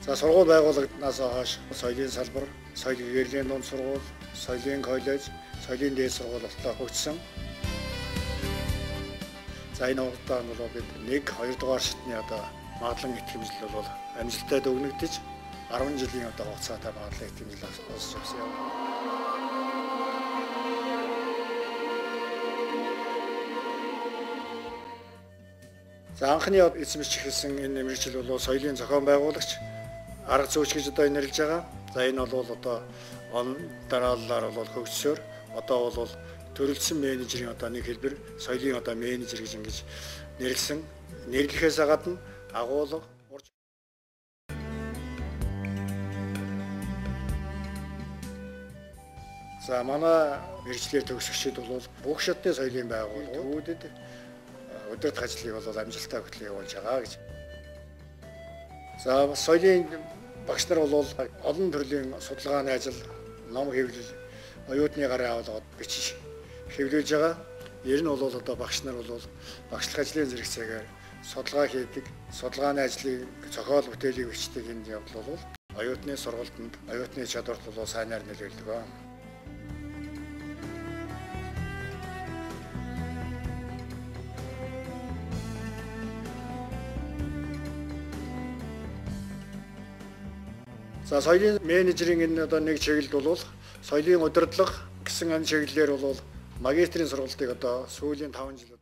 За сургууль байгуулагдсанаас хойш соёлын салбар, соёлын гэрлийн дунд сургууль, соёлын коллеж, соёлын дээд сургууль болтлоо хөгжсөн. За энэ хугацаанд бол бид 1-2 дугаар шатны магадлан итгэмжил бол амжилттай дүгнэгдэж 10 жилийн хугацаатай магадлан итгэмжил олсож явсан юм. За анхны эзэмшиж эхэлсэн энэ мэргэжил бол соёлын зохион байгуулагч, арга зүйч гэж нэрлэж байгаа. За энэ бол он дарааллаар бол хөгжсөөр одоо бол төрөлсөн менежерийн нэг хэлбэр соёлын менежер гэж ингэж нэрлсэн. Нэрлэхээс гадна агуулга За манай мэргэжлэр төгсөгчид бол бүх шатны соёлын байгууллагуудад удирдах ажлыг бол амжилттай хөтлөн явуулж байгаа гэж. За соёлын багш нар бол олон төрлийн судалгааны ажил, ном хэвлэл, оюутны гарын авалгад бичиж хэвлүүлж байгаа. Ер нь бол багш нар бол багшлах ажлын зэрэгцээгээр судалгаа хийдэг, судалгааны ажлыг зохиол бүтээлийг бичдэг энэ явдал бол оюутны сургалтанд, оюутны чадварт бол сайнаар нөлөөлдөг. За соёлын менежерийн энэ нэг чиглэлд бол соёлын удирдлага гэсэн энэ чиглэлээр бол магистрийн сургалтыг сүүлийн 5 жил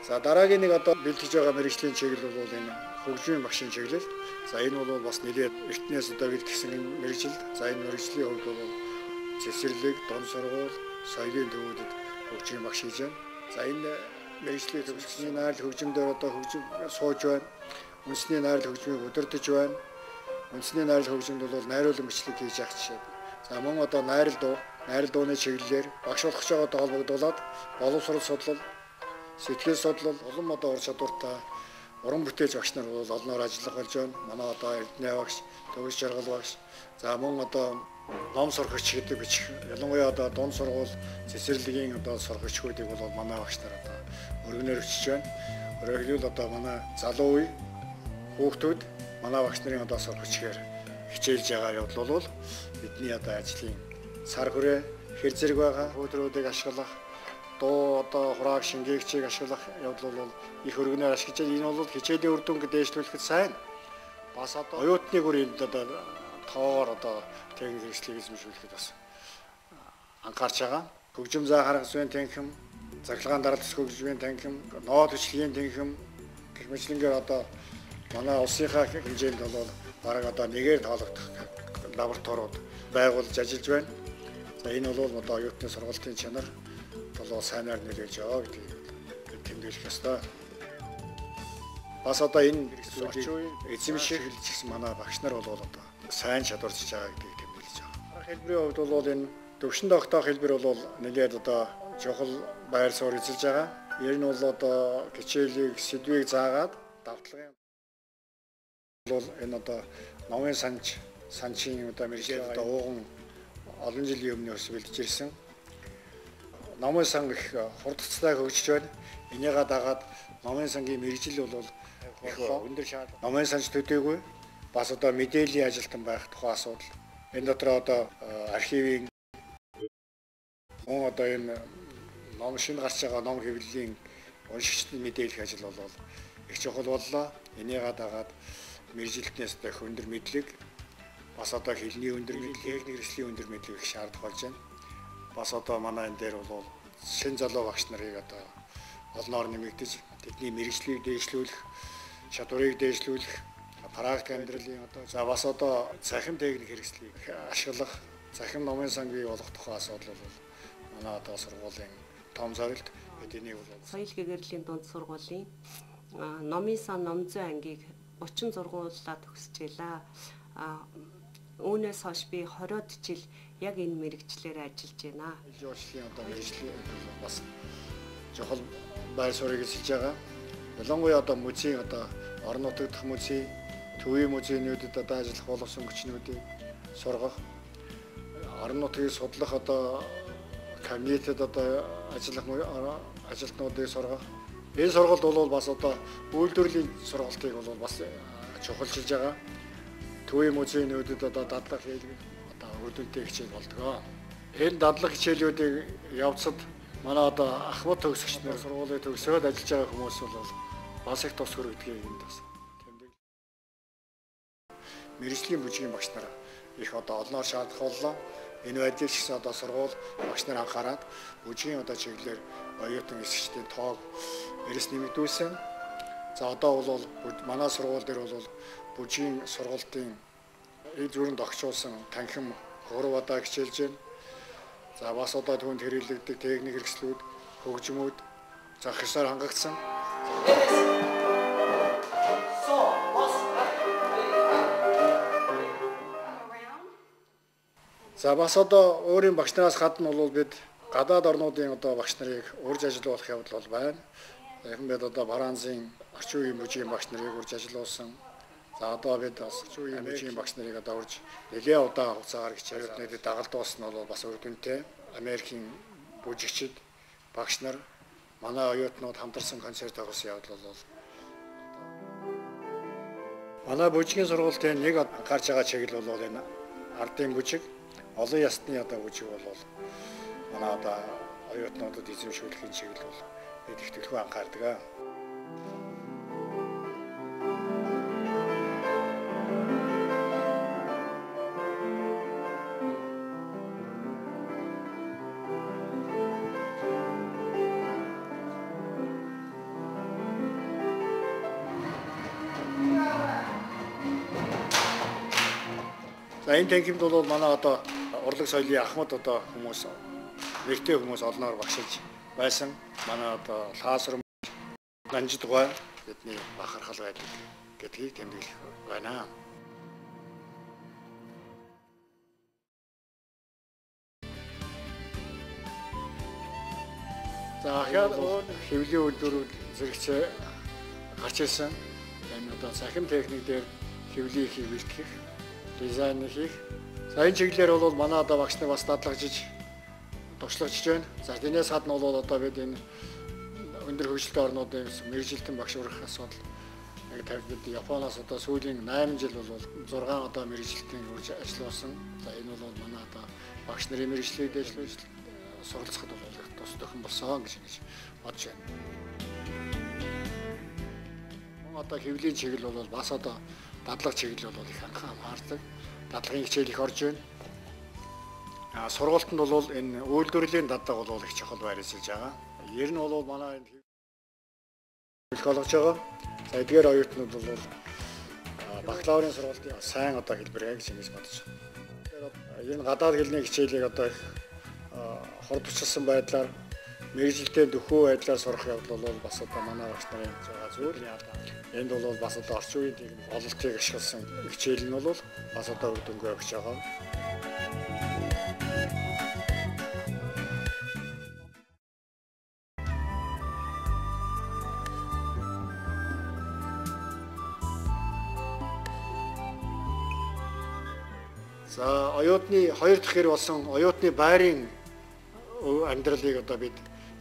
За дараагийн нэг бэлтгэж байгаа мэргэжлийн чиглэл бол энэ хөгжмийн багшийн чиглэл. За энэ бол бас нэлээд эртнээс бэлтгэсэн мэргэжил. За энэ мэргэжлийн хувьд бол цэцэрлэг, дон сургууль, соёлын төвүүдэд хөгжмийн багш хийж байна. За энэ мэргэжлийн төгсгчийн найрал хөгжмөөр хөгжим сууж байна. Үндэсний найрал хөгжмийг удирдах байна. Үндэсний найрал хөгжмөд бол найруулгын бичлэг хийж явах жишээ. За мөн найрал дууны чиглэлээр багш болгож байгаатай холбогдуулаад боловсрол судлал, сэтгэл судлал, улам ур чадвартай уран бүтээлч багш нар бол олноор ажиллах болж байна. Манай Эрдэнэ багш, Төвөс Жаргал багш. За мөн ном сурагч гэдэг бичих. Ялангуяа дунд сургууль, цэцэрлэгийн сурагчдыг бол манай багш нар өргөнөөр өчөж байна. Өөрөөр хэлбэл манай залуу үе хүүхдүүд манай багш нарын сурагчгаар хичээлж байгаа явдал бол бидний ажлын сар хүрээ хэр зэрэг байгаа хөдрүүдийг ашиглах, дуу хурааг шингээгчийг ашиглах явдал бол их өргөнөөр ашиглаж байна. Энэ бол хичээлийн үр дүнг дээшлүүлэхэд сайн. Бас оюутны бүр энд тоогоор техник хэрэгслийг эзэмшүүлэхэд бас анхаарч байгаа. Хөгжим заа харгас үеийн танхим, цахилгаан даралт хөгжмийн танхим, ноод хүчлийн танхим гэх мэтлэнгээр манай улсынхаа хэмжээнд бол бараг нэгээр тоологдох лабораториуд байгуулж ажиллаж байна. За энэ бол оюутны сургалтын чанар сайнаар нөлөөлж байгаа гэдгийг тэмдэглэх ёстой. Бас энэ хэрэгслүүдийг эзэмших хэлжсэн манай багш нар бол сайн чадварч байгаа гэдгийг тэмдэглэж байгаа. Хэлбэрийн хувьд бол энэ төвшин тогтоох хэлбэр бол нэлээд чухал байр суурь эзэлж байгаа. Ер нь бол хичээлийг сэдвийг заагаад давтлагын бол энэ номын санчийн мэргэжил ууган олон жилийн өмнөөс бэлдэж ирсэн. Номын сан их хурдцтай хөгжиж байна. Энийгээ дагаад номын сангийн мэргэжил бол их өндөр шаардлага. Номын санч төдийгүй бас мэдээллийн ажилтан байх тухай асуудал. Энэ дотор архивын мөн энэ ном шинэ гарч байгаа ном хэвлэлийн уншигчдын мэдээлэх ажил бол их чухал боллоо. Энийгээ дагаад мэргэжилтнээс их өндөр мэдлэг, бас хэлний өндөр мэдлэг, техник хэрэгслийн өндөр мэдлэг их шаардах болж байна. Бас манай энэ дээр бол шин залуу багш нарыг олноор нэмэгдэж тэдний мэргэжлийг дээшлүүлэх, чадварыг дээшлүүлэх, практик амьдралын за бас цахим техник хэрэгслийг ашиглах, цахим номын сан бий болох тухай асуудал бол манай сургуулийн том зорилт. Эдний бол соёл гэгэрлийн дунд сургуулийн номын сан ном зүй ангийг 30 сургуулиуд төгсөж гэлээ. Үүнээс хойш би 20-од жил яг энэ мэрэгчлэр ажиллаж байна. Жуулчлалын одоо мэргэжлийн бас жохол байр суурийг эсэлж байгаа. Ялангуяа одоо музейн одоо орон нутаг дахь музей, төвийн музейнүүдэд одоо ажиллах боловсон хүчнүүдийг сургах, орон нутгийг судлах одоо кабинетэд одоо ажиллах ажилтнуудыг сургах. Энэ сургалт бол бас одоо үйлдвэрлэлийн сургалтыг бол бас чухалчилж байгаа. Төвийн музейнүүдэд одоо дадлага хийлгэх одоо өдөртэй хичээл болдог. Энэ дадлага хичээлүүдийг явцад манай одоо ахмад төгсөгч нар сургуулийг төгсөөд ажиллаж байгаа хүмүүс бол бас их тус хүрэгдгийг энд бас тэмдэг. Мэргэжлийн бүжгийн багш нар их одоо олноор шаардах боллоо. Энэ байдлыг ч гэсэн одоо сургууль багш нар анхаарад бүжгийн одоо чиглэлээр оюутан эсэгчдийн тоог эрс нэмэгдүүлсэн. За одоо бол манай сургууль дээр бол бүжгийн сургалтын эд зүрэнд огцуулсан танхим 3 удаа хичээлж байна. За бас одоо түүнд хэрэглэгдэх техник хэрэгслүүд, хөгжмүүд зах ёсоор хангагдсан. За бас одоо өөрийн багш нараас гадна бол бид гадаад орнуудын одоо багш нарыг урьж ажиллуулах явдал бол байна. Яхан бид одоо Францын орчин үеийн бүжгийн багш нарыг урьж ажиллуулсан. За одоо бид бас орчин үеийн бүжгийн багш нарыг одоо урьж нэлээд удаан хугацаагаар хичээлүүднүүдэд дагалдуулсан нь бол бас үр дүнтэй. Америкийн бүжигчид багш нар манай оюутнууд хамтарсан концерт тогсон явдал бол манай бүжгийн сургуулийн нэг анхаарч байгаа чиглэл бол энэ ардын бүжиг, олон ясны одоо бүжиг бол манай одоо оюутнуудад эзэмшүүлэхийн чиглэл бол бид их төлөв анхаардаг. За энэ танхимд бол манай одоо урлаг соёлын ахмад одоо хүмүүс нэртэй хүмүүс олноор багшилж байсан. Манай одоо лаасрам Данжидгой бидний бахархал байдаг гэдгийг тэмдэглэх байна. За ахаад хэвлийн үйлдвэрүүд зэрэгцээ гарч ирсэн. Энэ одоо цахим техник дээр хэвлийг бэлтгэх, дизайн хийх. За энэ чиглэлээр бол манай одоо багш нар бас дадлагжиж туршлагажж байна. За тэрнээс гадна бол одоо бид энэ өндөр хөгжилтэй орнуудын мэргэжилтэн багш урах асуудал яг тавьд Японоос одоо сүүлийн 8 жил бол 6 одоо мэргэжилтэн үрж ажилласан. За энэ бол манай одоо багш нарын мэргэжлийг дэвшлүүлж суралцахад бол тус төхөн болсон гэж бодож байна. Одоо хэвлийн чиглэл бол бас одоо дадлага чиглэл бол их анхаардаг. Дадлагын хичээл их орж байна. Сургалтанд бол энэ үйлдвэрлэлийн дадлага бол их чухал байр эсэлж байгаа. Ер нь бол манай энэ их олгож байгаа. За эдгээр оюутнууд бол бакалаврын сургалтын сайн одоо хэлбэрээ гэж бодож байна. Энэ гадаад хэлний хичээлийг одоо хордчихсан байдлаар мэргэжилтийн дөхөө байдлаар сурах явдал бол бас одоо манай багш нарын зураг зүйл. Энд бол бас одоо орчин үеийн техник ололтыг ашигласан хичээл нь бол бас одоо үр дүнгээ өгч байгаа. За оюутны хоёр дахь хэр болсон оюутны байрын амьдралыг одоо бид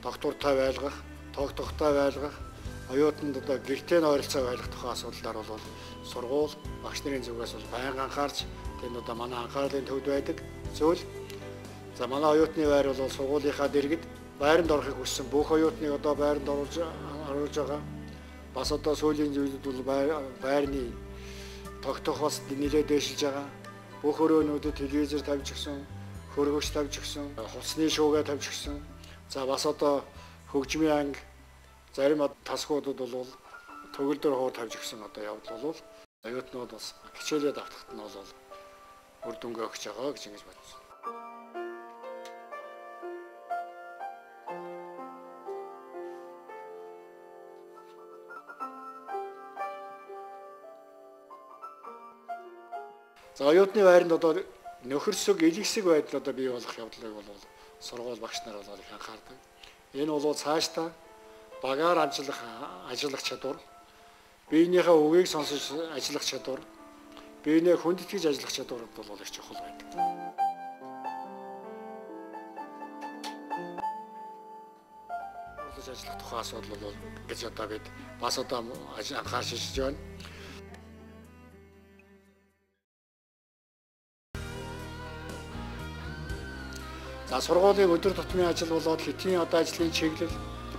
тогтвортой байлгах, тогтохтой байлгах, оюутанд одоо гэртээ ойролцоо байлгах тухай асуудлаар бол сургууль багш нарын зүгээс бол байнга анхаарч тэнд одоо манай анхаарлын төвд байдаг зүйл. За манай оюутны байр бол сургуулийнхаа дэргэд байранд орохыг хүссэн бүх оюутныг одоо байранд оруулж байгаа. Бас одоо сүүлийн зүйлүүд бол байрны тогтох бас нэлээд дэвшилж байгаа. Бүх өрөөнүүдэд телевизээр тавьж гисэн, хөргөч тавьж гисэн, хувцсны шуугаа тавьж гисэн. За бас одоо хөгжмийн анги зарим тасгуудад бол төгөлдөр хуур тавьж гисэн одоо явдал бол оюутнууд бас хичээлээ давтахад нь бол үр дүнгээ өгч байгаа гэж ингэж бодсон. За оюутны байранд одоо нөхөрсөг, элэгсэг байдал одоо бий болох явдлыг бол сургууль багш нар бол их анхаардаг. Энэ бол цаашдаа багаар ажиллах чадвар, биенийхээ үгийг сонсож ажиллах чадвар, биенээ хүндэтгэж ажиллах чадвар бол их чухал байдаг. Ажиллах тухай асуудал бол гэж одоо бид бас одоо анхаарч шилжиж байна. За сургуулийн өдөр тутмын ажил болоод хэтийн одоо ажлын чиглэл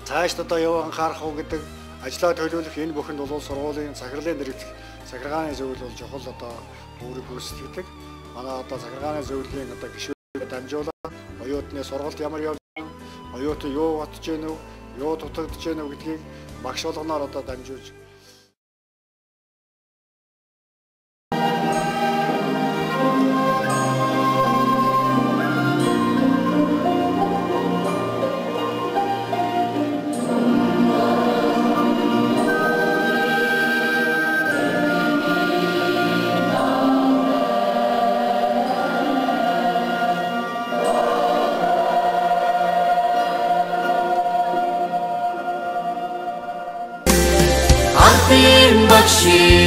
цаашд одоо юу анхаарах уу гэдэг ажлаа төлөвлөх энэ бүхэнд бол сургуулийн захирлын нэрвэх захиргааны зөвлөл бол чухал одоо үүрэг гүйцэтгэдэг. Манай одоо захиргааны зөвлөлийн одоо гишүүдэд дамжуулаад оюутны сургалт ямар явж байна, оюутан юу батж гэнэ үү, юу дутагдж гэнэ үү гэдгийг багш болгоноор одоо дамжуулж Багшийн